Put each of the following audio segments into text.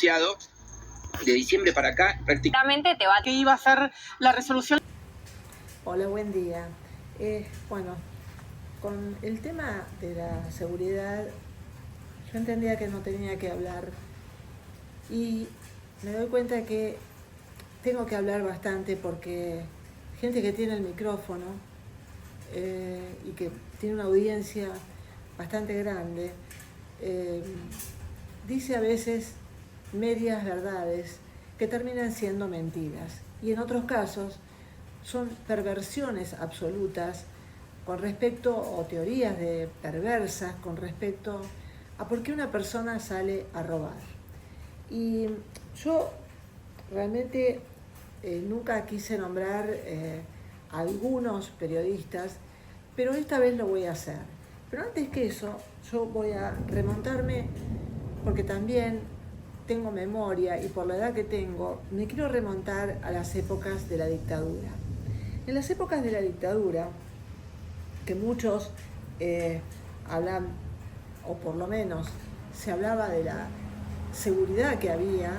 De diciembre para acá, prácticamente te va... que iba a ser la resolución. Hola, buen día. Bueno, con el tema de la seguridad, yo entendía que no tenía que hablar y me doy cuenta que tengo que hablar bastante porque gente que tiene el micrófono y que tiene una audiencia bastante grande, dice a veces medias verdades que terminan siendo mentiras y en otros casos son perversiones absolutas con respecto, o teorías perversas con respecto a por qué una persona sale a robar. Y yo realmente nunca quise nombrar a algunos periodistas, pero esta vez lo voy a hacer. Pero antes que eso, yo voy a remontarme, porque también tengo memoria y por la edad que tengo, me quiero remontar a las épocas de la dictadura. En las épocas de la dictadura, que muchos hablan, o por lo menos se hablaba de la seguridad que había,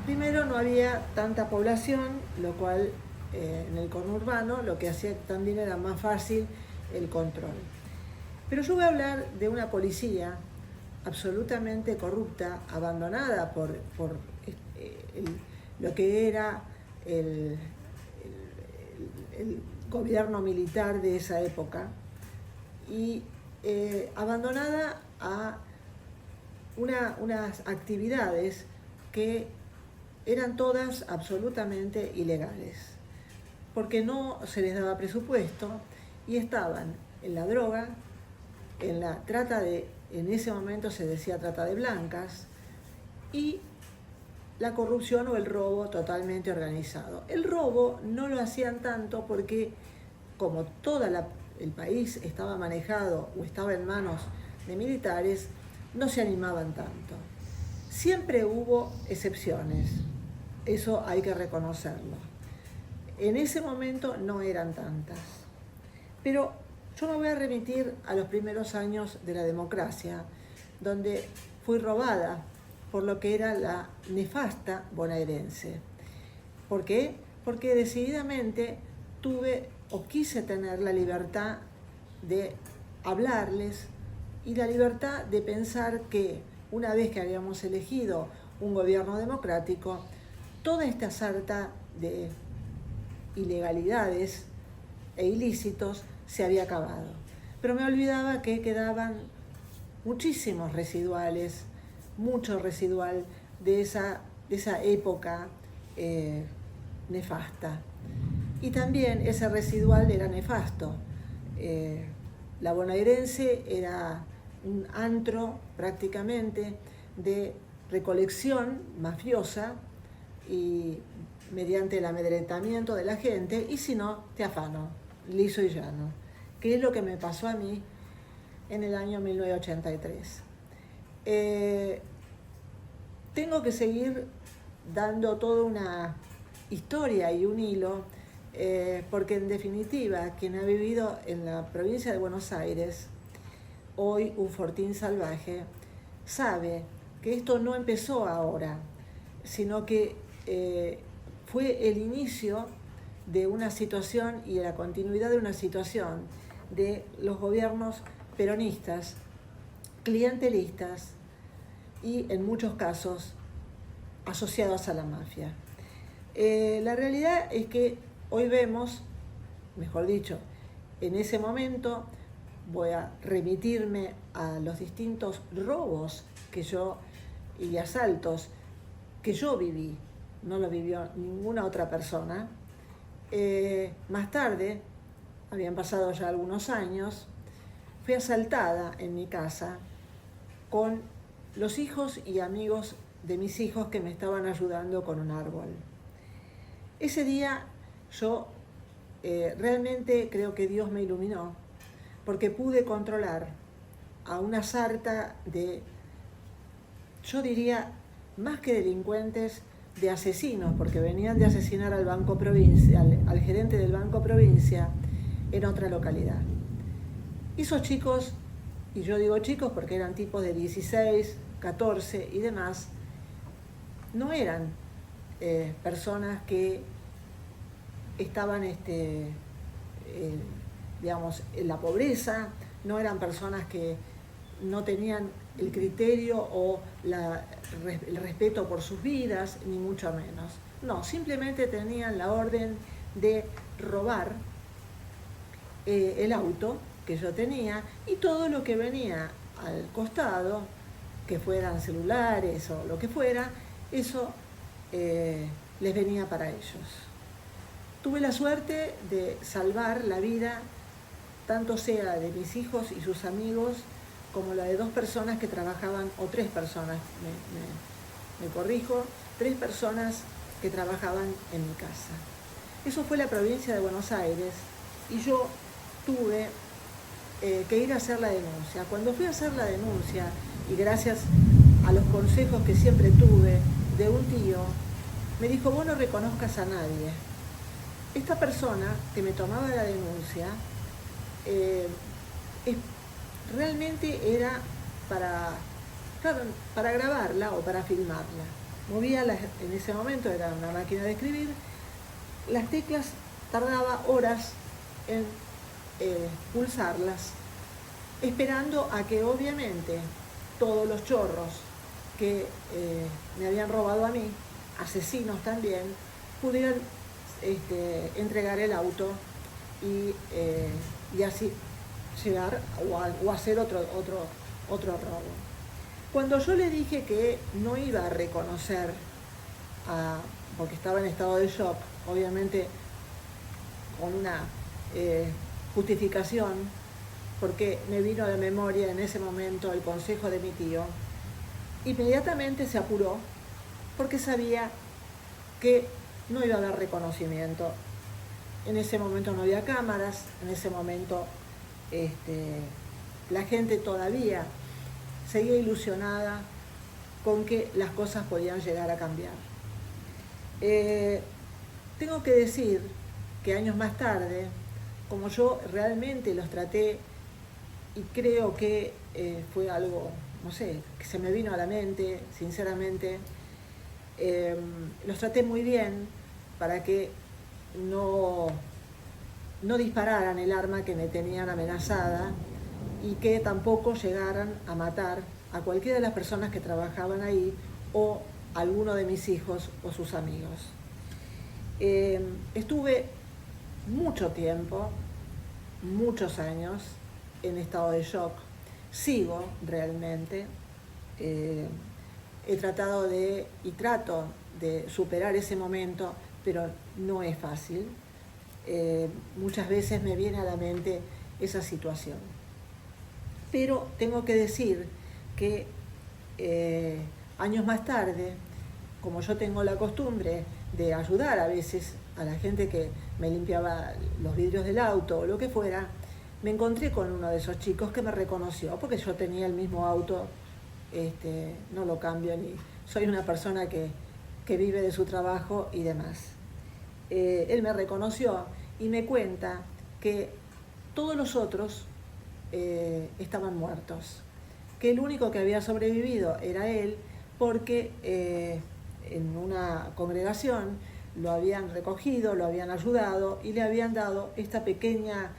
primero no había tanta población, lo cual en el conurbano lo que hacía también era más fácil el control. Pero yo voy a hablar de una policía absolutamente corrupta, abandonada por lo que era el gobierno militar de esa época y abandonada a unas actividades que eran todas absolutamente ilegales, porque no se les daba presupuesto y estaban en la droga, en la trata de, en ese momento se decía trata de blancas, y la corrupción o el robo totalmente organizado. El robo no lo hacían tanto porque como todo el país estaba manejado o estaba en manos de militares, no se animaban tanto. Siempre hubo excepciones, eso hay que reconocerlo. En ese momento no eran tantas. Pero yo me voy a remitir a los primeros años de la democracia, donde fui robada por lo que era la nefasta bonaerense. ¿Por qué? Porque decididamente tuve o quise tener la libertad de hablarles y la libertad de pensar que una vez que habíamos elegido un gobierno democrático, toda esta sarta de ilegalidades e ilícitos se había acabado. Pero me olvidaba que quedaban muchísimos residuales, mucho residual de esa época nefasta. Y también ese residual era nefasto. La bonaerense era un antro prácticamente de recolección mafiosa y mediante el amedrentamiento de la gente, y si no, te afano, liso y llano, que es lo que me pasó a mí en el año 1983. Tengo que seguir dando toda una historia y un hilo, porque en definitiva, quien ha vivido en la provincia de Buenos Aires, hoy un Fortín salvaje, sabe que esto no empezó ahora, sino que fue el inicio de una situación y la continuidad de una situación de los gobiernos peronistas, clientelistas y en muchos casos asociados a la mafia. La realidad es que hoy vemos, mejor dicho, en ese momento voy a remitirme a los distintos robos y asaltos que yo viví, no lo vivió ninguna otra persona. Más tarde, habían pasado ya algunos años, fui asaltada en mi casa con los hijos y amigos de mis hijos que me estaban ayudando con un árbol. Ese día yo realmente creo que Dios me iluminó, porque pude controlar a una sarta de, yo diría, más que delincuentes, de asesinos, porque venían de asesinar al Banco Provincia, al gerente del Banco Provincia en otra localidad. Esos chicos, y yo digo chicos porque eran tipos de 16, 14 y demás, no eran personas que estaban, digamos, en la pobreza, no eran personas que no tenían el criterio o el respeto por sus vidas, ni mucho menos. No, simplemente tenían la orden de robar el auto que yo tenía y todo lo que venía al costado, que fueran celulares o lo que fuera, eso les venía para ellos. Tuve la suerte de salvar la vida, tanto sea de mis hijos y sus amigos, como la de 2 personas que trabajaban, o 3 personas, me corrijo, 3 personas que trabajaban en mi casa. Eso fue la provincia de Buenos Aires y yo tuve que ir a hacer la denuncia. Cuando fui a hacer la denuncia, y gracias a los consejos que siempre tuve de un tío, me dijo: vos no reconozcas a nadie. Esta persona que me tomaba la denuncia realmente era para grabarla o para filmarla. Movía en ese momento, era una máquina de escribir, las teclas, tardaba horas en pulsarlas, esperando a que obviamente todos los chorros que me habían robado a mí, asesinos también, pudieran entregar el auto y así llegar o hacer otro robo. Cuando yo le dije que no iba a reconocer, porque estaba en estado de shock, obviamente con una justificación, porque me vino de memoria en ese momento el consejo de mi tío, inmediatamente se apuró porque sabía que no iba a haber reconocimiento. En ese momento no había cámaras, en ese momento la gente todavía seguía ilusionada con que las cosas podían llegar a cambiar. Tengo que decir que años más tarde, como yo realmente los traté, y creo que fue algo, no sé, que se me vino a la mente, sinceramente, los traté muy bien para que no dispararan el arma que me tenían amenazada y que tampoco llegaran a matar a cualquiera de las personas que trabajaban ahí o a alguno de mis hijos o sus amigos. Estuve mucho tiempo, muchos años, en estado de shock. Sigo realmente. He tratado y trato de superar ese momento, pero no es fácil. Muchas veces me viene a la mente esa situación. Pero tengo que decir que años más tarde, como yo tengo la costumbre de ayudar a veces a la gente que me limpiaba los vidrios del auto o lo que fuera, me encontré con uno de esos chicos que me reconoció, porque yo tenía el mismo auto, no lo cambio, ni soy una persona que vive de su trabajo y demás. Él me reconoció y me cuenta que todos los otros estaban muertos, que el único que había sobrevivido era él, porque en una congregación lo habían recogido, lo habían ayudado y le habían dado esta pequeña,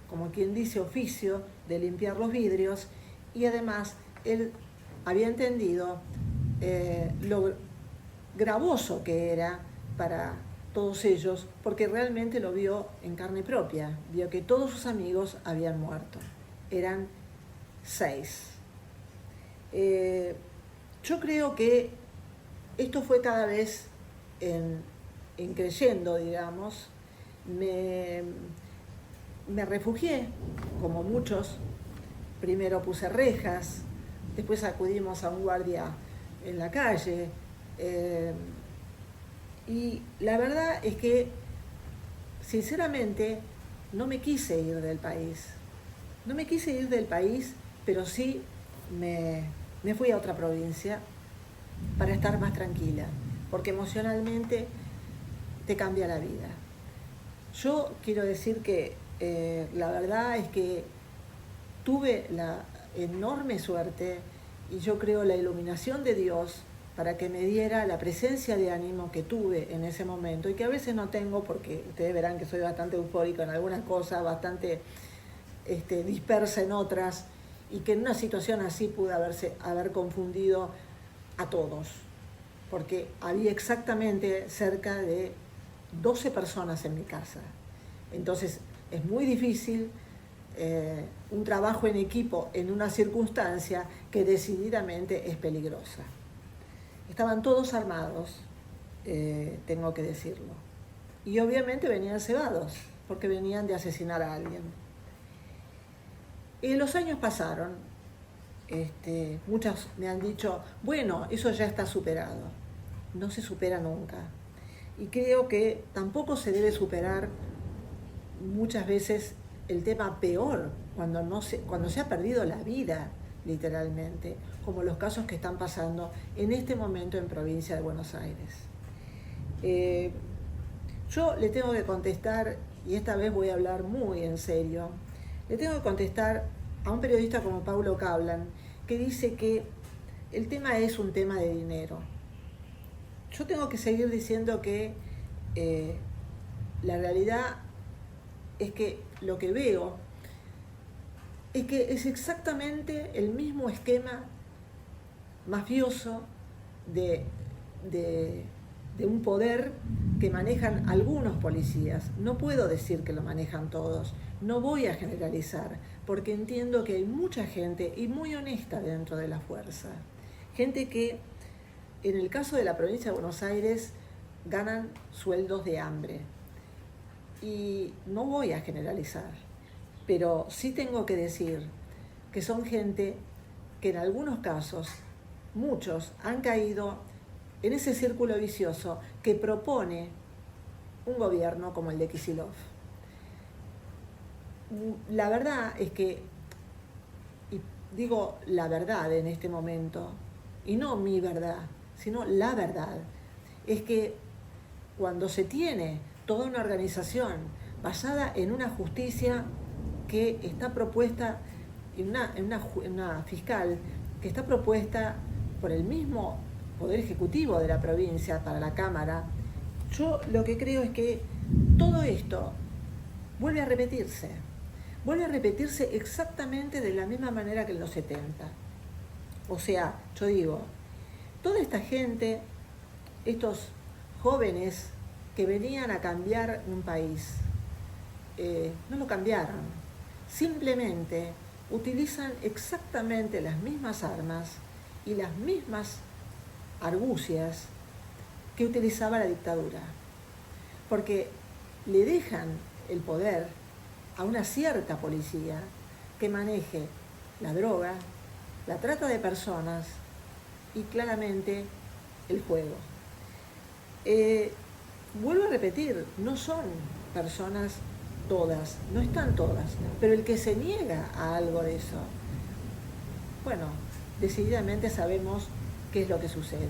como quien dice, oficio de limpiar los vidrios, y además él había entendido lo gravoso que era para todos ellos, porque realmente lo vio en carne propia, vio que todos sus amigos habían muerto, eran 6. Yo creo que esto fue cada vez en creyendo, digamos. Me refugié, como muchos. Primero puse rejas, después acudimos a un guardia en la calle. Y la verdad es que, sinceramente, no me quise ir del país. No me quise ir del país, pero sí me fui a otra provincia para estar más tranquila, porque emocionalmente te cambia la vida. Yo quiero decir que la verdad es que tuve la enorme suerte, y yo creo la iluminación de Dios, para que me diera la presencia de ánimo que tuve en ese momento y que a veces no tengo, porque ustedes verán que soy bastante eufórica en algunas cosas, bastante dispersa en otras, y que en una situación así pude haber confundido a todos, porque había exactamente cerca de 12 personas en mi casa. Entonces es muy difícil un trabajo en equipo en una circunstancia que decididamente es peligrosa. Estaban todos armados, tengo que decirlo. Y obviamente venían cebados, porque venían de asesinar a alguien. Y los años pasaron, muchos me han dicho, bueno, eso ya está superado. No se supera nunca. Y creo que tampoco se debe superar muchas veces el tema peor, cuando se ha perdido la vida, literalmente, como los casos que están pasando en este momento en provincia de Buenos Aires. Yo le tengo que contestar, y esta vez voy a hablar muy en serio, le tengo que contestar a un periodista como Paulo Cablan, que dice que el tema es un tema de dinero. Yo tengo que seguir diciendo que la realidad es que lo que veo es que es exactamente el mismo esquema mafioso de un poder que manejan algunos policías. No puedo decir que lo manejan todos, no voy a generalizar, porque entiendo que hay mucha gente, y muy honesta dentro de la fuerza, gente que en el caso de la provincia de Buenos Aires ganan sueldos de hambre. Y no voy a generalizar, pero sí tengo que decir que son gente que en algunos casos, muchos han caído en ese círculo vicioso que propone un gobierno como el de Kicillof. La verdad es que, y digo la verdad en este momento, y no mi verdad, sino la verdad, es que cuando se tiene toda una organización basada en una justicia que está propuesta, en una fiscal que está propuesta por el mismo Poder Ejecutivo de la provincia para la Cámara, yo lo que creo es que todo esto vuelve a repetirse exactamente de la misma manera que en los 70. O sea, yo digo, toda esta gente, estos jóvenes que venían a cambiar un país, no lo cambiaron, simplemente utilizan exactamente las mismas armas y las mismas argucias que utilizaba la dictadura, porque le dejan el poder a una cierta policía que maneje la droga, la trata de personas y claramente el juego. Vuelvo a repetir, no son personas todas, no están todas, pero el que se niega a algo de eso, bueno, decididamente sabemos qué es lo que sucede.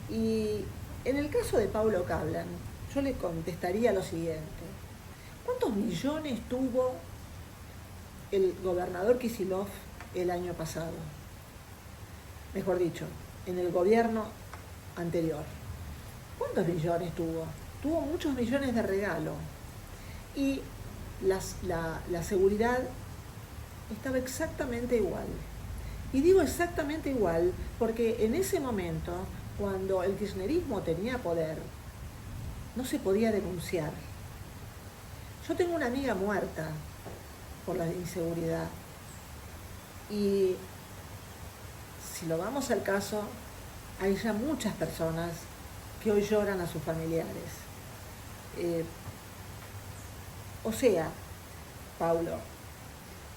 Y en el caso de Paulo Cablan, yo le contestaría lo siguiente: ¿cuántos millones tuvo el gobernador Kicillof el año pasado? Mejor dicho, en el gobierno anterior. ¿Cuántos millones tuvo? Tuvo muchos millones de regalo. Y la seguridad estaba exactamente igual. Y digo exactamente igual porque en ese momento, cuando el kirchnerismo tenía poder, no se podía denunciar. Yo tengo una amiga muerta por la inseguridad. Y si lo vamos al caso, hay ya muchas personas que hoy lloran a sus familiares. O sea, Paulo,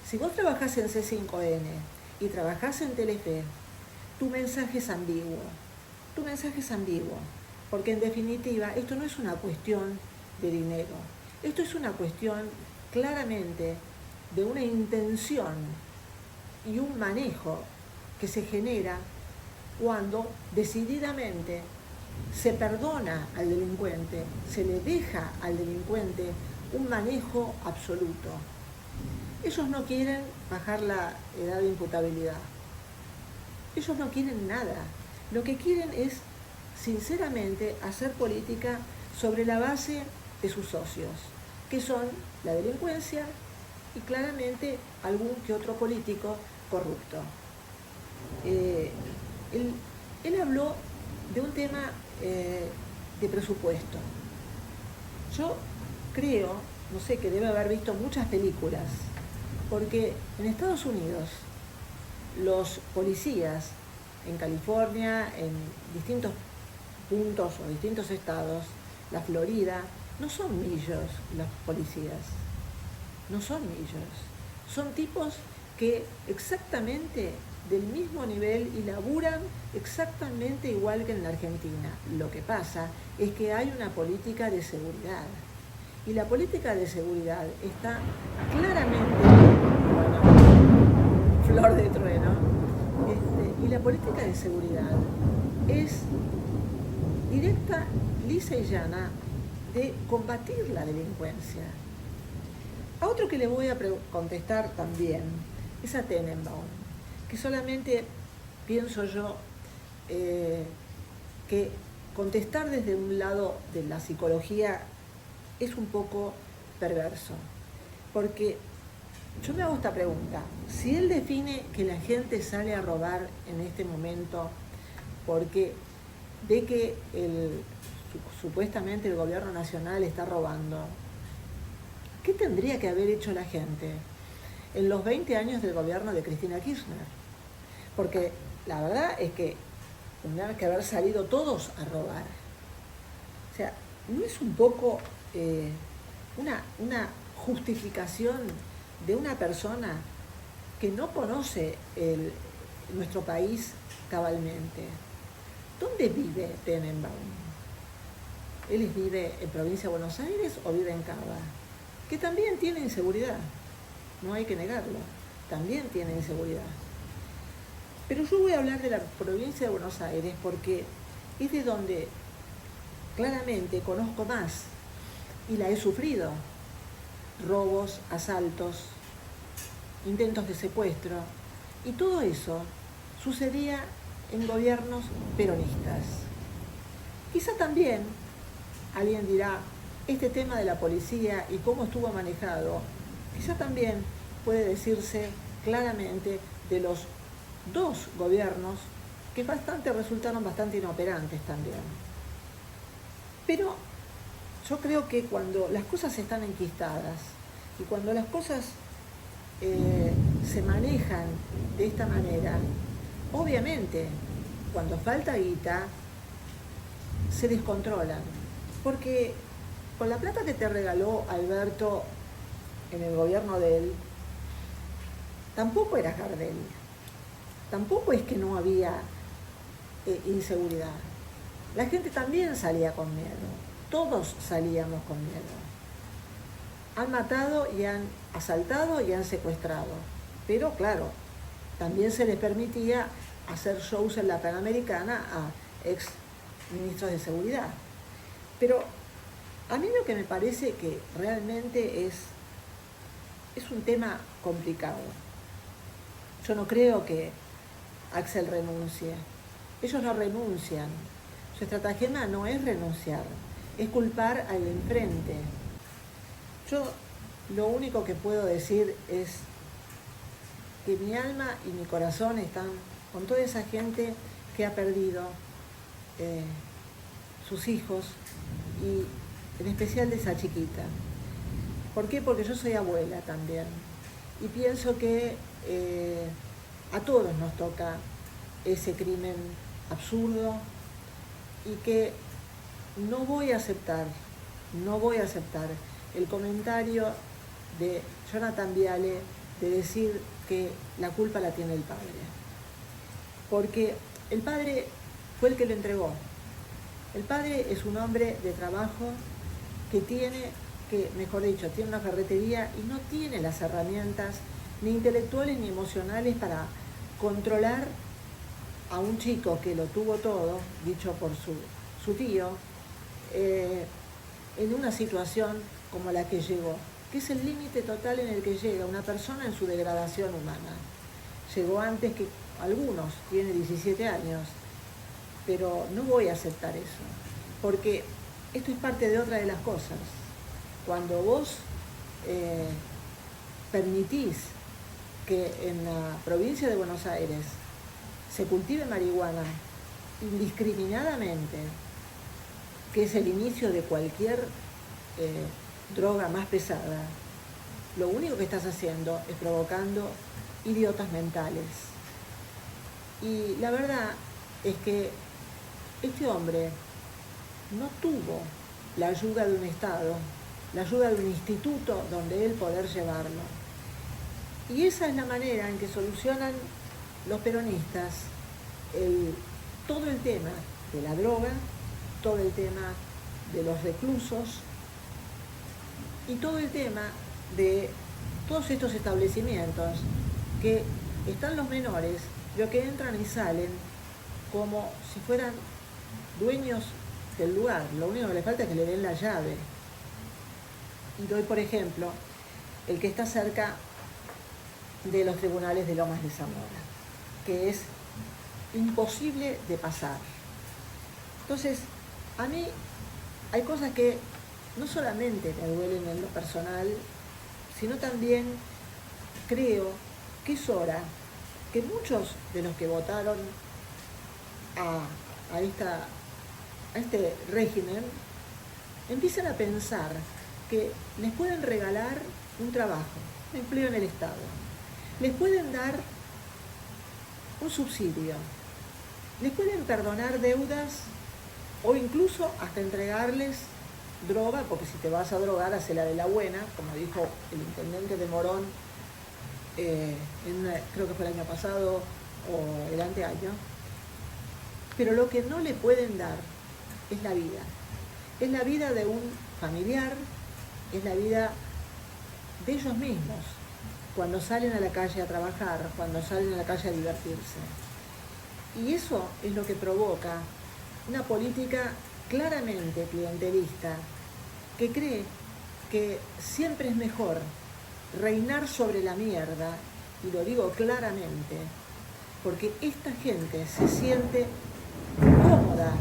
si vos trabajás en C5N y trabajás en Telefe, tu mensaje es ambiguo. Tu mensaje es ambiguo, porque en definitiva esto no es una cuestión de dinero. Esto es una cuestión claramente de una intención y un manejo que se genera cuando decididamente se perdona al delincuente, se le deja al delincuente un manejo absoluto. Ellos no quieren bajar la edad de imputabilidad. Ellos no quieren nada. lo que quieren es, sinceramente, hacer política sobre la base de sus socios, que son la delincuencia y claramente algún que otro político corrupto. Él habló de un tema de presupuesto. Yo creo, no sé, que debe haber visto muchas películas, porque en Estados Unidos los policías en California, en distintos puntos o distintos estados, la Florida, no son millos los policías, no son millos, son tipos que exactamente del mismo nivel y laburan exactamente igual que en la Argentina. Lo que pasa es que hay una política de seguridad y la política de seguridad está claramente, bueno, flor de trueno, y la política de seguridad es directa, lisa y llana de combatir la delincuencia. A otro que le voy a contestar también es a Tenenbaum, que solamente pienso yo que contestar desde un lado de la psicología es un poco perverso, porque yo me hago esta pregunta: si él define que la gente sale a robar en este momento porque ve que supuestamente el gobierno nacional está robando, ¿qué tendría que haber hecho la gente en los 20 años del gobierno de Cristina Kirchner? Porque la verdad es que tendrían que haber salido todos a robar. O sea, ¿no es un poco una justificación de una persona que no conoce nuestro país cabalmente? ¿Dónde vive Tenenbaum? ¿Él vive en provincia de Buenos Aires o vive en Cava? Que también tiene inseguridad, no hay que negarlo, también tiene inseguridad. Pero yo voy a hablar de la provincia de Buenos Aires porque es de donde claramente conozco más y la he sufrido. Robos, asaltos, intentos de secuestro, y todo eso sucedía en gobiernos peronistas. Quizá también alguien dirá, este tema de la policía y cómo estuvo manejado, quizá también puede decirse claramente de los dos gobiernos que resultaron bastante inoperantes también. Pero yo creo que cuando las cosas están enquistadas y cuando las cosas se manejan de esta manera, obviamente cuando falta guita se descontrolan, porque con la plata que te regaló Alberto en el gobierno de él, tampoco era Gardel, tampoco es que no había inseguridad. La gente también salía con miedo, todos salíamos con miedo. Han matado y han asaltado y han secuestrado, pero claro, también se les permitía hacer shows en la Panamericana a ex ministros de seguridad. Pero a mí lo que me parece que realmente es un tema complicado. Yo no creo que Axel renuncie. Ellos no renuncian. Su estratagema no es renunciar, es culpar al enfrente. Yo lo único que puedo decir es que mi alma y mi corazón están con toda esa gente que ha perdido sus hijos, y en especial de esa chiquita. ¿Por qué? Porque yo soy abuela también y pienso que a todos nos toca ese crimen absurdo y que no voy a aceptar el comentario de Jonathan Viale de decir que la culpa la tiene el padre, porque el padre fue el que lo entregó. El padre es un hombre de trabajo que tiene una ferretería y no tiene las herramientas ni intelectuales ni emocionales para controlar a un chico que lo tuvo todo, dicho por su tío, en una situación como la que llegó, que es el límite total en el que llega una persona en su degradación humana. Llegó antes que algunos, tiene 17 años, pero no voy a aceptar eso, porque esto es parte de otra de las cosas. Cuando vos permitís que en la provincia de Buenos Aires se cultive marihuana indiscriminadamente, que es el inicio de cualquier droga más pesada, lo único que estás haciendo es provocando idiotas mentales. Y la verdad es que este hombre no tuvo la ayuda de un Estado, la ayuda de un instituto donde él poder llevarlo. Y esa es la manera en que solucionan los peronistas todo el tema de la droga, todo el tema de los reclusos y todo el tema de todos estos establecimientos que están los menores, pero que entran y salen como si fueran dueños del lugar. Lo único que les falta es que le den la llave. Y doy, por ejemplo, el que está cerca de los tribunales de Lomas de Zamora, que es imposible de pasar. Entonces, a mí hay cosas que no solamente me duelen en lo personal, sino también creo que es hora que muchos de los que votaron a este régimen empiecen a pensar que les pueden regalar un trabajo, un empleo en el Estado, les pueden dar un subsidio, les pueden perdonar deudas o incluso hasta entregarles droga, porque si te vas a drogar, hacela de la buena, como dijo el intendente de Morón, creo que fue el año pasado o el anteaño. Pero lo que no le pueden dar es la vida. Es la vida de un familiar, es la vida de ellos mismos, cuando salen a la calle a trabajar, cuando salen a la calle a divertirse. Y eso es lo que provoca una política claramente clientelista, que cree que siempre es mejor reinar sobre la mierda, y lo digo claramente, porque esta gente se siente cómoda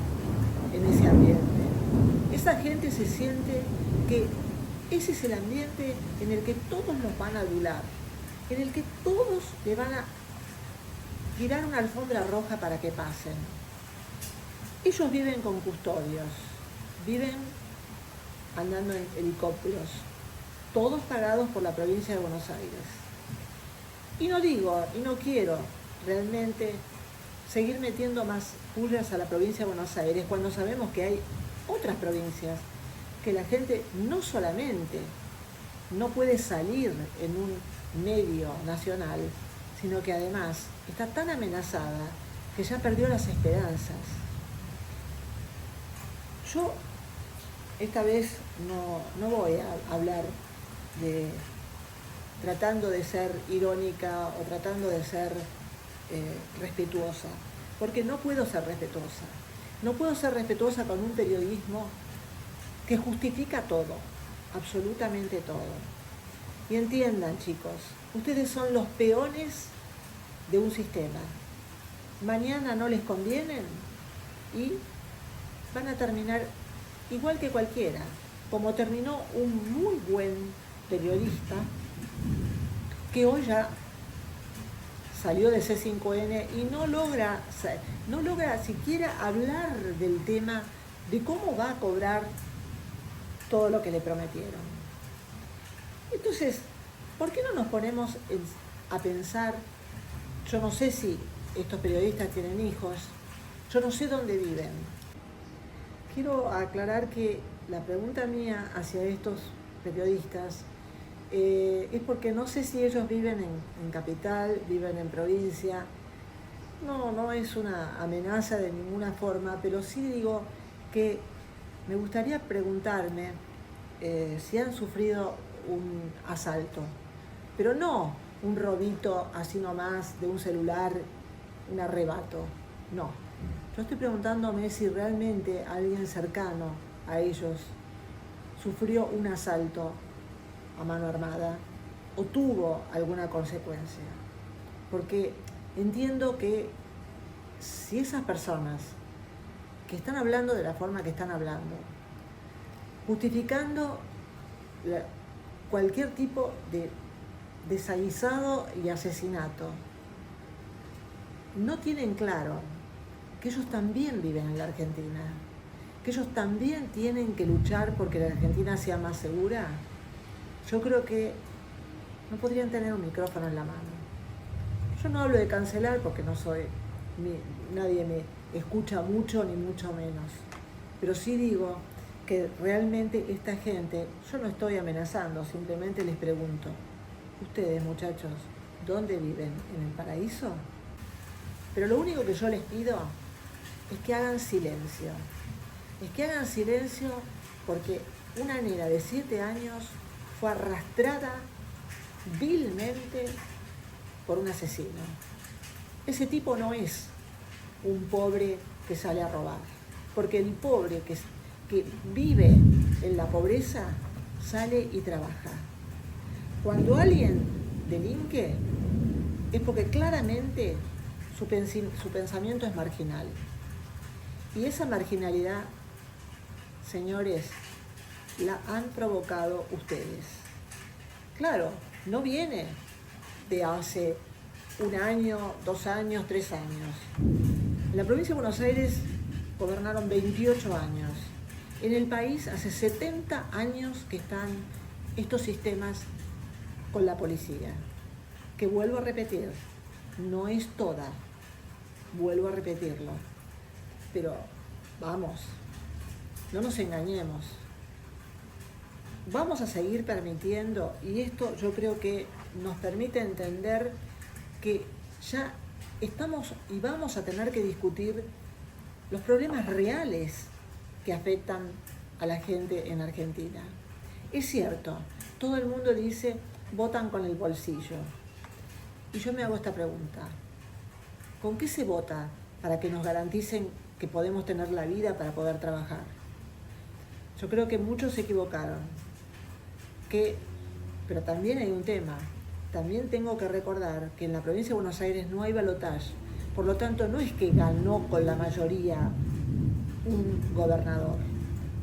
en ese ambiente. Esa gente se siente que ese es el ambiente en el que todos los van a adular, en el que todos le van a tirar una alfombra roja para que pasen. Ellos viven con custodios, viven andando en helicópteros, todos pagados por la provincia de Buenos Aires. Y no digo, y no quiero realmente seguir metiendo más pullas a la provincia de Buenos Aires cuando sabemos que hay otras provincias que la gente no solamente no puede salir en un medio nacional, sino que además está tan amenazada que ya perdió las esperanzas. Yo esta vez no voy a hablar de tratando de ser irónica o tratando de ser respetuosa, porque no puedo ser respetuosa. No puedo ser respetuosa con un periodismo que justifica todo, absolutamente todo. Y entiendan, chicos, ustedes son los peones de un sistema. Mañana no les convienen y van a terminar igual que cualquiera, como terminó un muy buen periodista que hoy ya salió de C5N y no logra siquiera hablar del tema de cómo va a cobrar todo lo que le prometieron. Entonces, ¿por qué no nos ponemos a pensar? Yo no sé si estos periodistas tienen hijos, yo no sé dónde viven. Quiero aclarar que la pregunta mía hacia estos periodistas es porque no sé si ellos viven en capital, viven en provincia. No es una amenaza de ninguna forma, pero sí digo que me gustaría preguntarme si han sufrido un asalto, pero no un robito así nomás de un celular, un arrebato, no. Yo estoy preguntándome si realmente alguien cercano a ellos sufrió un asalto a mano armada o tuvo alguna consecuencia. Porque entiendo que si esas personas que están hablando de la forma que están hablando, justificando cualquier tipo de desaguisado y asesinato, no tienen claro que ellos también viven en la Argentina, que ellos también tienen que luchar porque la Argentina sea más segura. Yo creo que no podrían tener un micrófono en la mano. Yo no hablo de cancelar porque nadie me escucha mucho ni mucho menos, pero sí digo que realmente esta gente, yo no estoy amenazando, simplemente les pregunto, ustedes muchachos, ¿dónde viven? ¿En el paraíso? Pero lo único que yo les pido es que hagan silencio. Es que hagan silencio porque una nena de 7 años fue arrastrada vilmente por un asesino. Ese tipo no es un pobre que sale a robar, porque el pobre que vive en la pobreza sale y trabaja. Cuando alguien delinque es porque claramente su pensamiento es marginal. Y esa marginalidad, señores, la han provocado ustedes. Claro, no viene de hace 1 año, 2 años, 3 años. En la provincia de Buenos Aires gobernaron 28 años. En el país hace 70 años que están estos sistemas con la policía. Que vuelvo a repetir, no es toda, vuelvo a repetirlo. Pero vamos, no nos engañemos. Vamos a seguir permitiendo, y esto yo creo que nos permite entender que ya estamos y vamos a tener que discutir los problemas reales que afectan a la gente en Argentina. Es cierto, todo el mundo dice, votan con el bolsillo. Y yo me hago esta pregunta, ¿con qué se vota para que nos garanticen que podemos tener la vida para poder trabajar? Yo creo que muchos se equivocaron. Pero también hay un tema. También tengo que recordar que en la provincia de Buenos Aires no hay balotaje. Por lo tanto, no es que ganó con la mayoría un gobernador,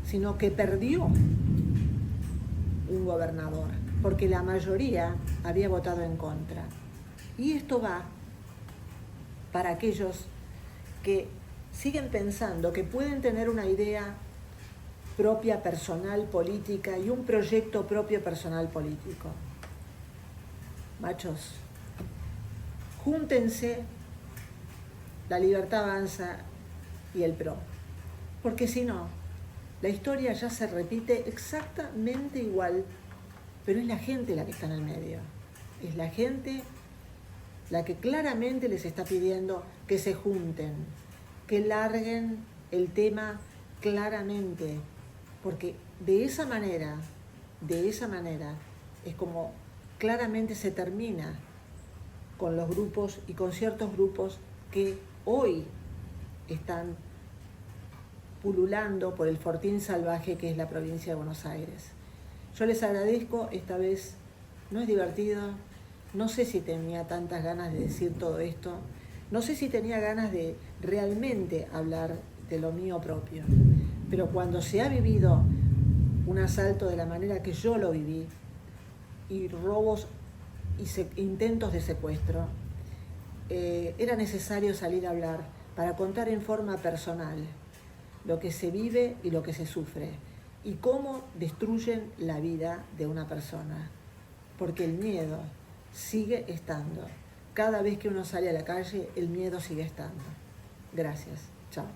sino que perdió un gobernador, porque la mayoría había votado en contra. Y esto va para aquellos que siguen pensando que pueden tener una idea propia personal política y un proyecto propio personal político. Machos, júntense La Libertad Avanza y el PRO, porque si no, la historia ya se repite exactamente igual, pero es la gente la que está en el medio. Es la gente la que claramente les está pidiendo que se junten, que larguen el tema claramente, porque de esa manera es como claramente se termina con los grupos y con ciertos grupos que hoy están pululando por el fortín salvaje que es la provincia de Buenos Aires. Yo les agradezco, esta vez no es divertido, no sé si tenía tantas ganas de decir todo esto, no sé si tenía ganas de realmente hablar de lo mío propio, pero cuando se ha vivido un asalto de la manera que yo lo viví, y robos y intentos de secuestro, era necesario salir a hablar para contar en forma personal lo que se vive y lo que se sufre y cómo destruyen la vida de una persona, porque el miedo sigue estando. Cada vez que uno sale a la calle, el miedo sigue estando. Gracias. Chao.